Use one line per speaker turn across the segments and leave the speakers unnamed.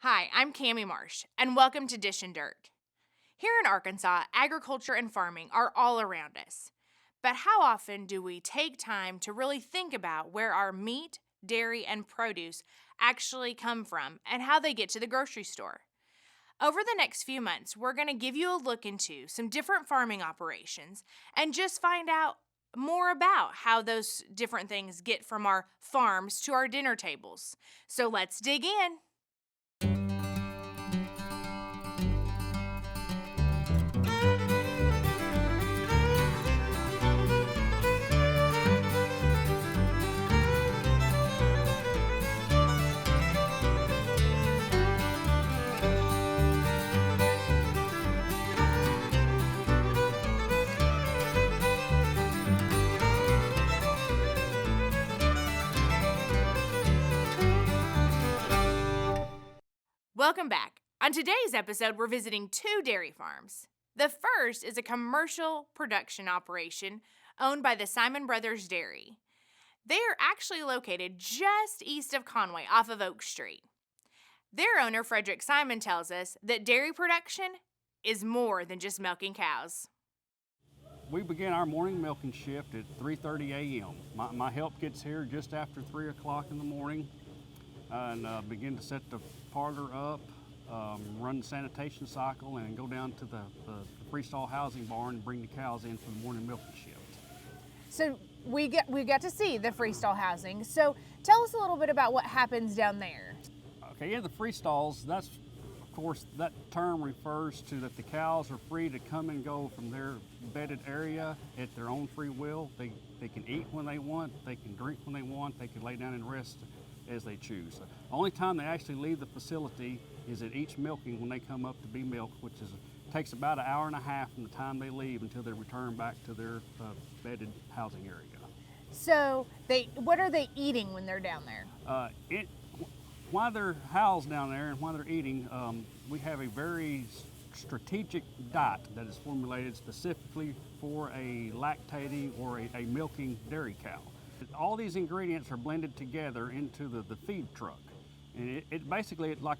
Hi, I'm Cami Marsh, and welcome to Dish and Dirt. Here in Arkansas, agriculture and farming are all around us. But how often do we take time to really think about where our meat, dairy, and produce actually come from and how they get to the grocery store? Over the next few months, we're going to give you a look into some different farming operations and just find out more about how those different things get from our farms to our dinner tables. So let's dig in. Welcome back. On today's episode, we're visiting two dairy farms. The first is a commercial production operation owned by the Simon Brothers Dairy. They are actually located just east of Conway off of Oak Street. Their owner, Frederick Simon, tells us that dairy production is more than just milking cows.
We begin our morning milking shift at 3:30 a.m. My help gets here just after 3 o'clock in the morning and begin to set the parlor up, run the sanitation cycle, and go down to the freestall housing barn and bring the cows in for the morning milking shift.
So we got to see the freestall housing. So tell us a little bit about what happens down there.
Okay, the freestalls, that's, of course, that term refers to that the cows are free to come and go from their bedded area at their own free will. They can eat when they want, they can drink when they want, they can lay down and rest as they choose. The only time they actually leave the facility is at each milking when they come up to be milked, which takes about an hour and a half from the time they leave until they return back to their bedded housing area.
So what are they eating when they're down there?
While they're housed down there and while they're eating, we have a very strategic diet that is formulated specifically for a lactating or a milking dairy cow. All these ingredients are blended together into the feed truck. And it basically, it's like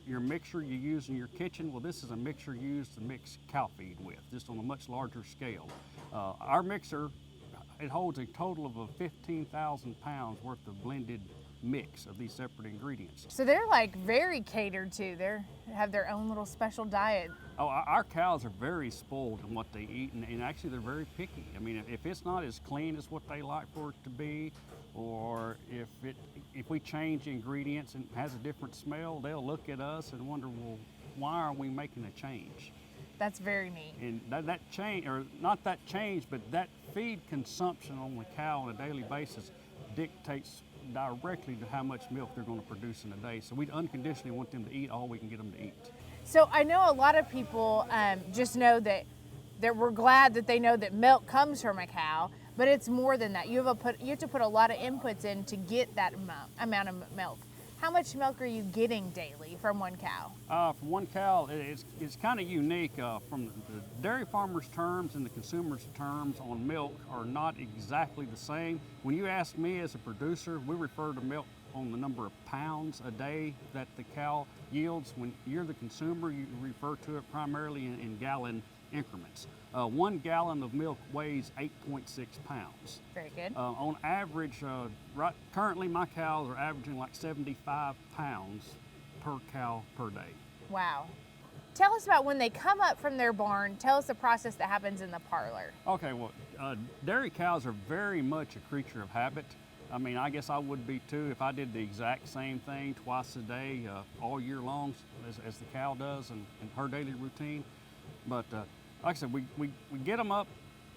your mixture you use in your kitchen. Well, this is a mixture used to mix cow feed with, just on a much larger scale. Our mixer, it holds a total of 15,000 pounds worth of blended mix of these separate ingredients.
So they're like very catered to. They have their own little special diet.
Oh, our cows are very spoiled in what they eat, and actually they're very picky. I mean, if it's not as clean as what they like for it to be, or if we change ingredients and it has a different smell, they'll look at us and wonder, well, why are we making a change?
That's very neat.
And that change, or not that change, but that feed consumption on the cow on a daily basis dictates directly to how much milk they're going to produce in a day. So we unconditionally want them to eat all we can get them to eat.
So I know a lot of people just know that we're glad that they know that milk comes from a cow, but it's more than that. You have to put a lot of inputs in to get that amount of milk. How much milk are you getting daily from one cow?
From one cow, it's kind of unique. From the dairy farmers' terms and the consumers' terms on milk are not exactly the same. When you ask me as a producer, we refer to milk on the number of pounds a day that the cow yields. When you're the consumer, you refer to it primarily in gallon increments. 1 gallon of milk weighs 8.6 pounds.
Very good.
On average, currently my cows are averaging like 75 pounds per cow per day.
Wow. Tell us about when they come up from their barn. Tell us the process that happens in the parlor.
Okay, well, dairy cows are very much a creature of habit. I mean, I guess I would be too if I did the exact same thing twice a day, all year long, as the cow does in her daily routine. But like I said, we get them up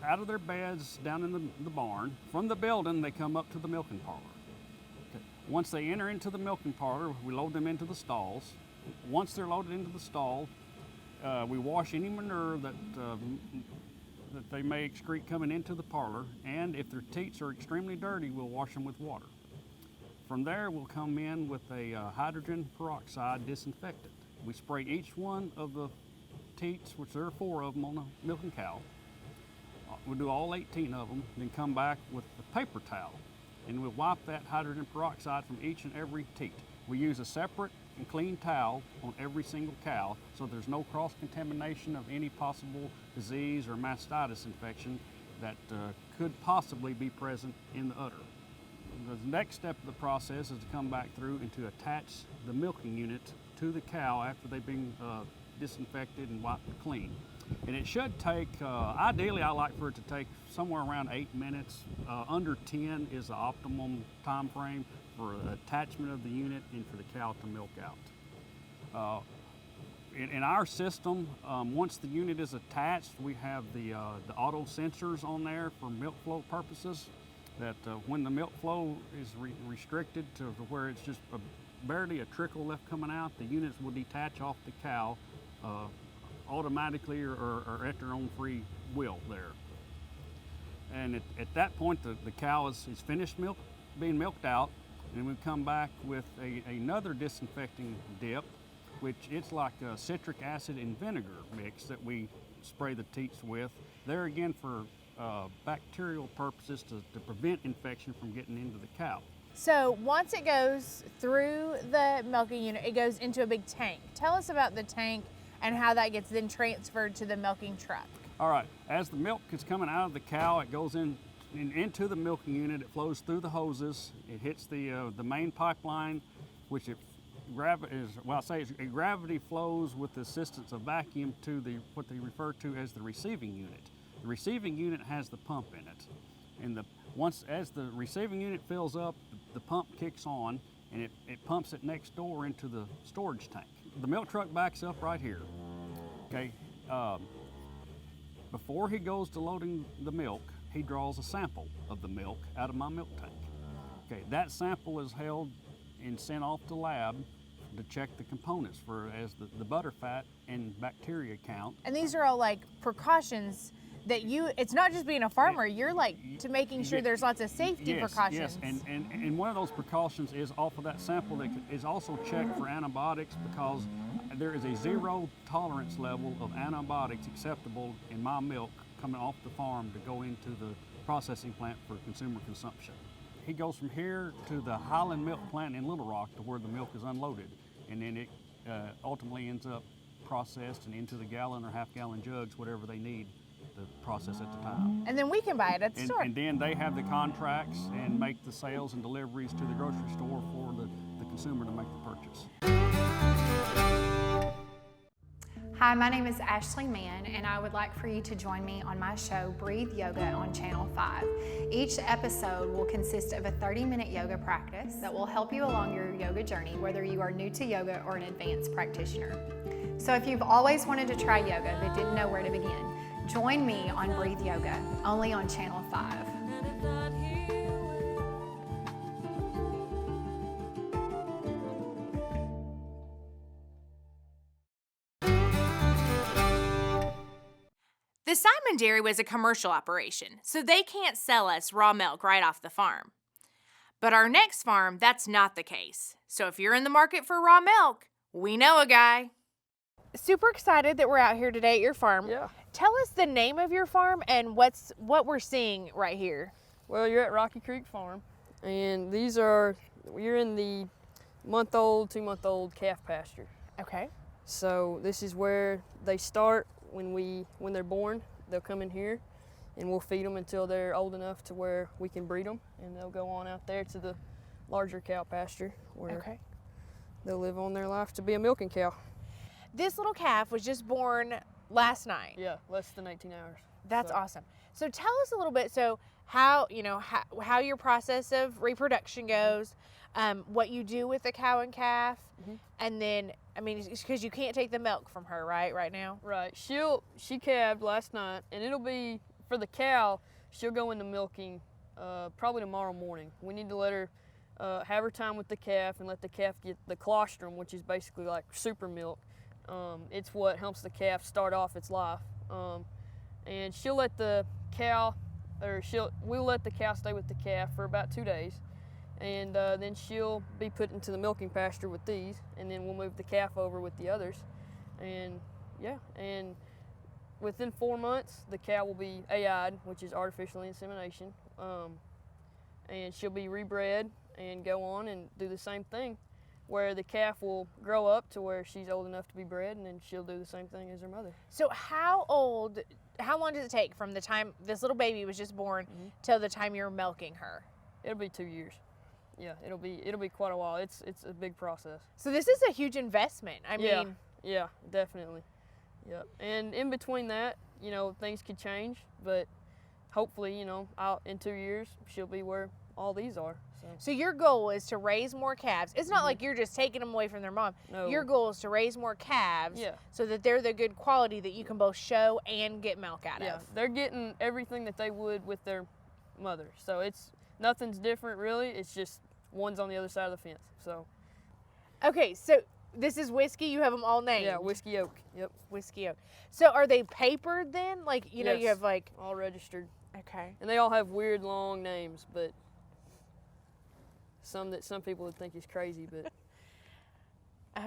out of their beds down in the barn. From the building, they come up to the milking parlor. Okay. Once they enter into the milking parlor, we load them into the stalls. Once they're loaded into the stall, we wash any manure that they may excrete coming into the parlor, and if their teats are extremely dirty, we'll wash them with water. From there, we'll come in with a hydrogen peroxide disinfectant. We spray each one of the teats, which there are 4 of them on a milking cow. We'll do all 18 of them, then come back with a paper towel, and we'll wipe that hydrogen peroxide from each and every teat. We use a separate and clean towel on every single cow, so there's no cross-contamination of any possible disease or mastitis infection that could possibly be present in the udder. The next step of the process is to come back through and to attach the milking unit to the cow after they've been disinfected and wiped clean. And it should take, ideally I like for it to take somewhere around 8 minutes. Under 10 is the optimum time frame for attachment of the unit and for the cow to milk out. In our system, once the unit is attached, we have the auto sensors on there for milk flow purposes, that when the milk flow is restricted to where it's just barely a trickle left coming out, the units will detach off the cow automatically or at their own free will there. And at that point, the cow is finished being milked out, and we come back with another disinfecting dip, which it's like a citric acid and vinegar mix that we spray the teats with. There again for bacterial purposes to prevent infection from getting into the cow.
So once it goes through the milking unit, it goes into a big tank. Tell us about the tank and how that gets then transferred to the milking truck.
All right, as the milk is coming out of the cow, it goes into the milking unit. It flows through the hoses. It hits the main pipeline, which it gravity flows with the assistance of vacuum to what they refer to as the receiving unit. The receiving unit has the pump in it, and as the receiving unit fills up, the pump kicks on, and it pumps it next door into the storage tank. The milk truck backs up right here. Okay. Before he goes to loading the milk, he draws a sample of the milk out of my milk tank. Okay, that sample is held and sent off to lab to check the components as the butterfat and bacteria count.
And these are all like precautions that it's not just being a farmer, you're like to making sure there's lots of safety precautions.
Yes, and one of those precautions is off of that sample that is also checked for antibiotics, because there is a 0 tolerance level of antibiotics acceptable in my milk coming off the farm to go into the processing plant for consumer consumption. He goes from here to the Highland Milk Plant in Little Rock to where the milk is unloaded, and then it ultimately ends up processed and into the gallon or half-gallon jugs, whatever they need to process at the time.
And then we can buy it at the store.
And then they have the contracts and make the sales and deliveries to the grocery store for the consumer to make the purchase.
Hi, my name is Ashley Mann, and I would like for you to join me on my show, Breathe Yoga, on Channel 5. Each episode will consist of a 30-minute yoga practice that will help you along your yoga journey, whether you are new to yoga or an advanced practitioner. So if you've always wanted to try yoga but didn't know where to begin, join me on Breathe Yoga, only on Channel 5.
The Simon Dairy was a commercial operation, so they can't sell us raw milk right off the farm. But our next farm, that's not the case. So if you're in the market for raw milk, we know a guy.
Super excited that we're out here today at your farm.
Yeah.
Tell us the name of your farm and what we're seeing right here.
Well, you're at Rocky Creek Farm, and you're in the month-old, 2-month-old calf pasture.
Okay.
So this is where they start when they're born. They'll come in here, and we'll feed them until they're old enough to where we can breed them, and they'll go on out there to the larger cow pasture where they'll live on their life to be a milking cow.
This little calf was just born last night.
Yeah, less than 18 hours.
That's
So-
awesome. So tell us a little bit, how your process of reproduction goes, what you do with the cow and calf, and then, because you can't take the milk from her, right now?
Right. She calved last night, and it'll be, for the cow, she'll go into milking probably tomorrow morning. We need to let her have her time with the calf and let the calf get the colostrum, which is basically like super milk. It's what helps the calf start off its life. And she'll let the cow, we'll let the cow stay with the calf for about 2 days. And then she'll be put into the milking pasture with these, and then we'll move the calf over with the others. And within 4 months, the cow will be AI'd, which is artificial insemination. And she'll be rebred and go on and do the same thing. where the calf will grow up to where she's old enough to be bred, and then she'll do the same thing as her mother.
So how long does it take from the time this little baby was just born till the time you're milking her?
It'll be 2 years. Yeah, it'll be quite a while. It's a big process.
So this is a huge investment. I mean,
Yeah, definitely. Yep. And in between that, things could change, but hopefully, in 2 years, she'll be where all these are.
so your goal is to raise more calves. It's not like you're just taking them away from their mom.
No.
Your goal is to raise more calves
Yeah.
so that they're the good quality that you can both show and get milk out
Yeah,
of.
they're getting everything that they would with their mother. So nothing's different really. It's just one's on the other side of the fence. So
Okay, so this is Whiskey. You have them all named.
yeah, Whiskey Oak. Yep,
Whiskey Oak. So are they papered then? Like, you
Yes.
have like,
all registered,
okay.
and they all have weird long names, but some people would think is crazy. But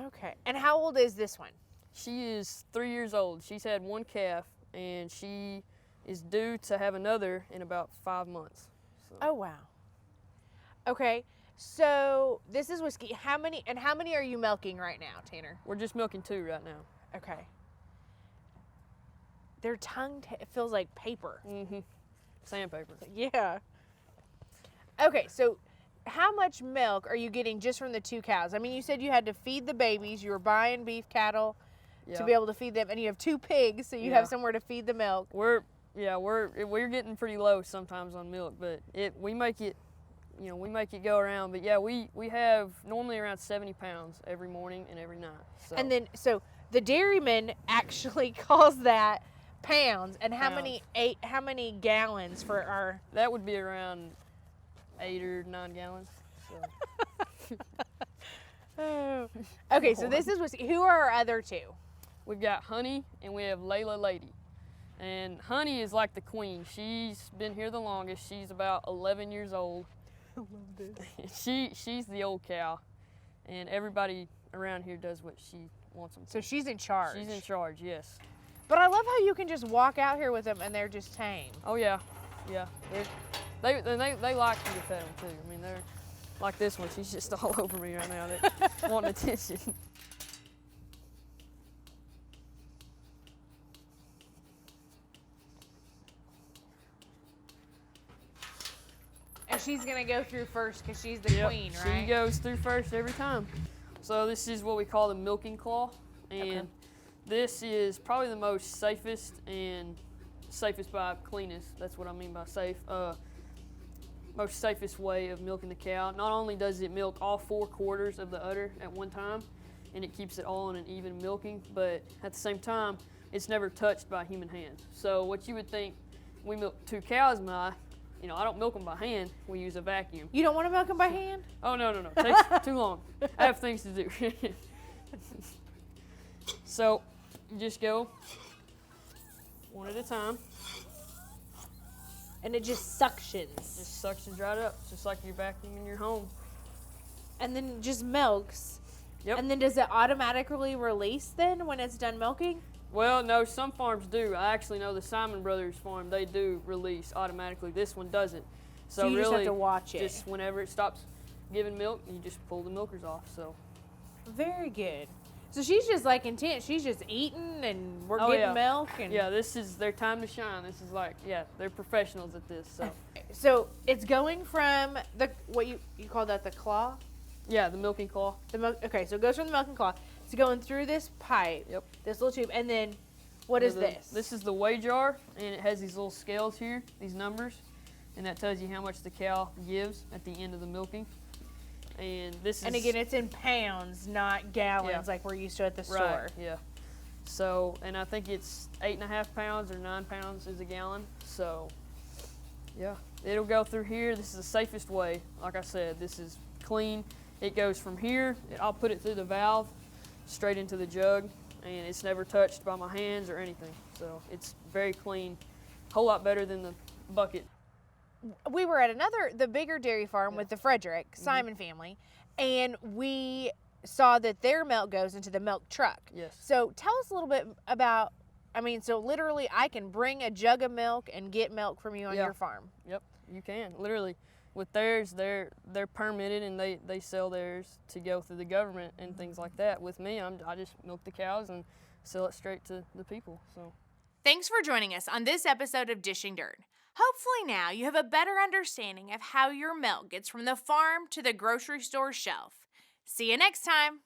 Okay. And how old is this one?
she is 3 years old. She's had one calf, and she is due to have another in about 5 months. So
Oh, wow. Okay. So this is Whiskey. How many are you milking right now, Tanner?
we're just milking 2 right now.
Okay. Their tongue it feels like paper.
Mm-hmm. Sandpaper.
Yeah. Okay, so how much milk are you getting just from the 2 cows? I mean, you said you had to feed the babies. You were buying beef cattle
Yeah.
to be able to feed them, and you have 2 pigs, so you
Yeah.
have somewhere to feed the milk.
We're getting pretty low sometimes on milk, but we make it go around. But yeah, we have normally around 70 pounds every morning and every night. So
And then, so the dairyman actually calls that pounds. And how many gallons for our?
that would be around 8 or 9 gallons. So
Oh. Okay, so this is Whiskey. Who are our other 2?
we've got Honey and we have Layla Lady. And Honey is like the queen. She's been here the longest. She's about 11 years old.
I love this.
She's the old cow, and everybody around here does what she wants them to.
So she's in charge.
She's in charge, yes.
But I love how you can just walk out here with them and they're just tame.
Oh yeah, yeah. They like you to pet them too. I mean, they're like this one. She's just all over me right now, wanting attention.
And she's gonna go through first because she's the
Yep,
queen, right?
she goes through first every time. So this is what we call the milking claw, and this is probably the most safest by cleanest. That's what I mean by safe. Most safest way of milking the cow. Not only does it milk all 4 quarters of the udder at one time, and it keeps it all in an even milking, but at the same time, it's never touched by human hands. So what you would think we milk 2 cows by, I don't milk them by hand. We use a vacuum.
You don't want to milk them by hand?
Oh, no. It takes too long. I have things to do. So, you just go one at a time.
And it just suctions.
Just suctions right up, just like you're vacuuming your home.
And then it just milks.
Yep.
And then does it automatically release then when it's done milking?
Well, no, some farms do. I actually know the Simon Brothers farm, they do release automatically. This one doesn't.
So you
really,
just have to watch it.
Just whenever it stops giving milk, you just pull the milkers off. So.
Very good. So she's just like intent. She's just eating and we're
Oh,
getting
yeah.
milk. And
Yeah, this is their time to shine. This is like, they're professionals at this. So.
So it's going from what you call that, the claw?
Yeah, the milking claw.
The milk. Okay, so it goes from the milking claw. It's going through this pipe.
Yep.
This little tube, and then what is this?
This is the weigh jar, and it has these little scales here, these numbers, and that tells you how much the cow gives at the end of the milking. And this is.
And again, it's in pounds, not gallons,
Yeah.
like we're used to at the store.
Right. Yeah. So, and I think it's 8.5 pounds or 9 pounds is a gallon. So, yeah, it'll go through here. This is the safest way. Like I said, this is clean. It goes from here. I'll put it through the valve, straight into the jug, and it's never touched by my hands or anything. So it's very clean, a whole lot better than the bucket.
We were at the bigger dairy farm with the Frederick Simon family, and we saw that their milk goes into the milk truck.
Yes.
So tell us a little bit about, so literally I can bring a jug of milk and get milk from you on
Yeah.
your farm.
Yep, you can, literally. with theirs, they're permitted and they sell theirs to go through the government and things like that. With me, I just milk the cows and sell it straight to the people. So
Thanks for joining us on this episode of Dishing Dirt. Hopefully now you have a better understanding of how your milk gets from the farm to the grocery store shelf. See you next time.